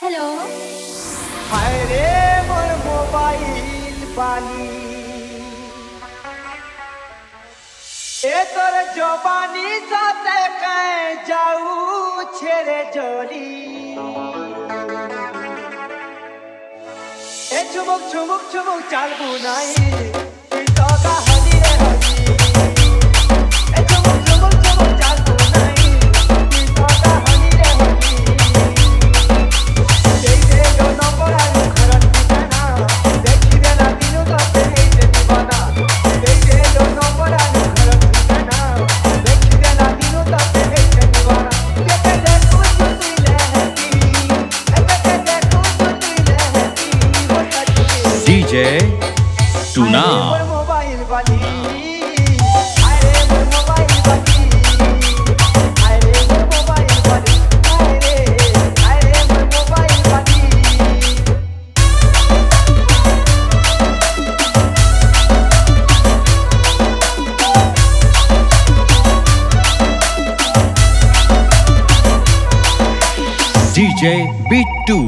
Hello. हाय रे मोर mobile बानी ए तोर जवानी साथे कहीं जाऊ छेड़े जोरी ए चुमुक चुमुक चुमुक चाल बुनाई तुई तो का हनी रे हनी ए चुमुक चुमुक चुमुक चाल बुनाई तुई तो का हनी रे हनी देई दे जो नंबर आनु खरन ठिकाना देखी रे ना दिनु तो तेरे से दीवाना देई दे जो नंबर आनु खरन ठिकाना देखी रे ना दिनु तो तेरे से दीवाना के देखो तुई लहकी के देखो तुई लहकी वो सच्ची DJ Tuna मोर मोबाइल वाली हाय रे मोर मोबाइल वाली हाय रे मोर मोबाइल वाली हाय रे मोर मोबाइल वाली DJ Bittu